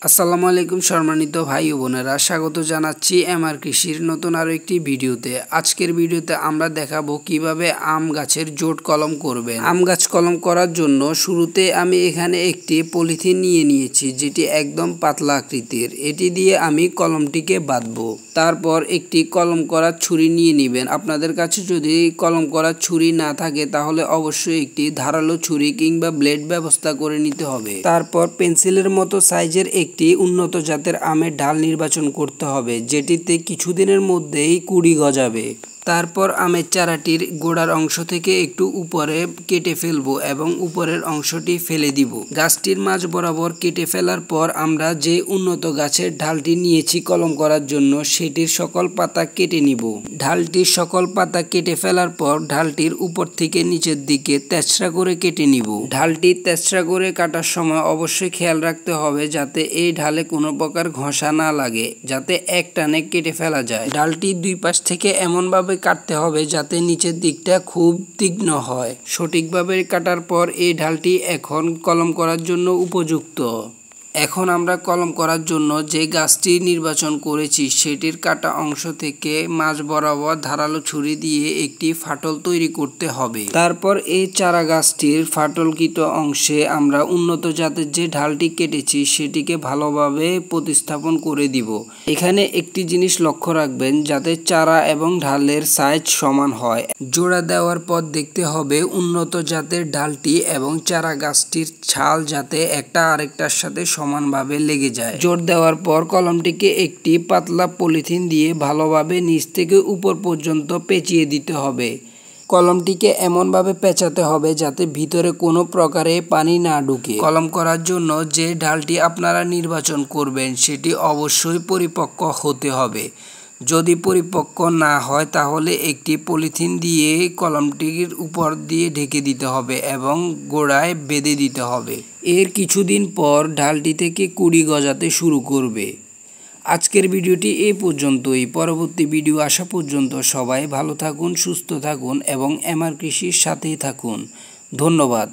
আসসালামু আলাইকুম সম্মানিত ভাই ও বোনেরা, স্বাগত জানাচ্ছি এমআর কৃষির নতুন আরও একটি ভিডিওতে। আজকের ভিডিওতে আমরা দেখাবো কিভাবে আম গাছের জোট কলম করবেন। আম গাছ কলম করার জন্য শুরুতে আমি এখানে একটি পলিথিন নিয়ে নিয়েছি, যেটি একদম পাতলা আকৃতির। এটি দিয়ে আমি কলমটিকে বাঁধবো। তারপর একটি কলম করার ছুরি নিয়ে নেবেন। আপনাদের কাছে যদি কলম করার ছুরি না থাকে তাহলে অবশ্যই একটি ধারালো ছুরি কিংবা ব্লেড ব্যবস্থা করে নিতে হবে। তারপর পেন্সিলের মতো সাইজের একটি উন্নত জাতের আমের ডাল নির্বাচন করতে হবে, যেটিতে কিছুদিনের মধ্যেই কুড়ি গজাবে। তারপর আমের চারাটির গোড়ার অংশ থেকে একটু উপরে কেটে ফেলবো এবং উপরের অংশটি ফেলে দিব। গাছটির মাঝ বরাবর কেটে ফেলার পর আমরা যে উন্নত গাছের ঢালটি নিয়েছি কলম করার জন্য সেটির সকল পাতা কেটে নিব। ঢালটির সকল পাতা কেটে ফেলার পর ঢালটির উপর থেকে নিচের দিকে তেচড়া করে কেটে নিব। ঢালটি তেচড়া করে কাটার সময় অবশ্যই খেয়াল রাখতে হবে যাতে এই ঢালে কোনো প্রকার ঘষা না লাগে, যাতে এক টানে কেটে ফেলা যায়। ঢালটি দুই পাশ থেকে এমনভাবে কাটতে হবে যাতে নিচের দিকটা খুব তীক্ষ্ণ হয়। সঠিকভাবে কাটার পর এই ঢালটি এখন কলম করার জন্য উপযুক্ত। এখন আমরা কলম করার জন্য যে গাছটি নির্বাচন করেছি সেটির কাটা অংশ থেকে মাঝ বরাবর ধারালো ছুরি দিয়ে একটি ফাটল তৈরি করতে হবে। তারপর এই চারা গাছটির ফাটলকৃত অংশে আমরা উন্নত জাতের যে ঢালটি কেটেছি সেটিকে ভালোভাবে প্রতিস্থাপন করে দিব। এখানে একটি জিনিস লক্ষ্য রাখবেন যাতে চারা এবং ঢালের সাইজ সমান হয়। জোড়া দেওয়ার পর দেখতে হবে উন্নত জাতের ঢালটি এবং চারা গাছটির ছাল যাতে একটা আরেকটার সাথে সমানভাবে লেগে যায়। জোর দেওয়ার পর কলমটিকে একটি পাতলা পলিথিন দিয়ে ভালোভাবে নিচ থেকে উপর পর্যন্ত পেঁচিয়ে দিতে হবে। কলমটিকে এমনভাবে পেঁচাতে হবে যাতে ভিতরে কোনো প্রকারে পানি না ঢুকে। কলম করার জন্য যে ঢালটি আপনারা নির্বাচন করবেন সেটি অবশ্যই পরিপক্ক হতে হবে। যদি পরিপক্ক না হয় তাহলে একটি পলিথিন দিয়ে কলমটির উপর দিয়ে ঢেকে দিতে হবে এবং গোড়ায় বেঁধে দিতে হবে। এর কিছুদিন পর ঢালটি থেকে কুড়ি গজাতে শুরু করবে। আজকের ভিডিওটি এই পর্যন্তই। পরবর্তী ভিডিও আসা পর্যন্ত সবাই ভালো থাকুন, সুস্থ থাকুন এবং এমআর কৃষির সাথেই থাকুন। ধন্যবাদ।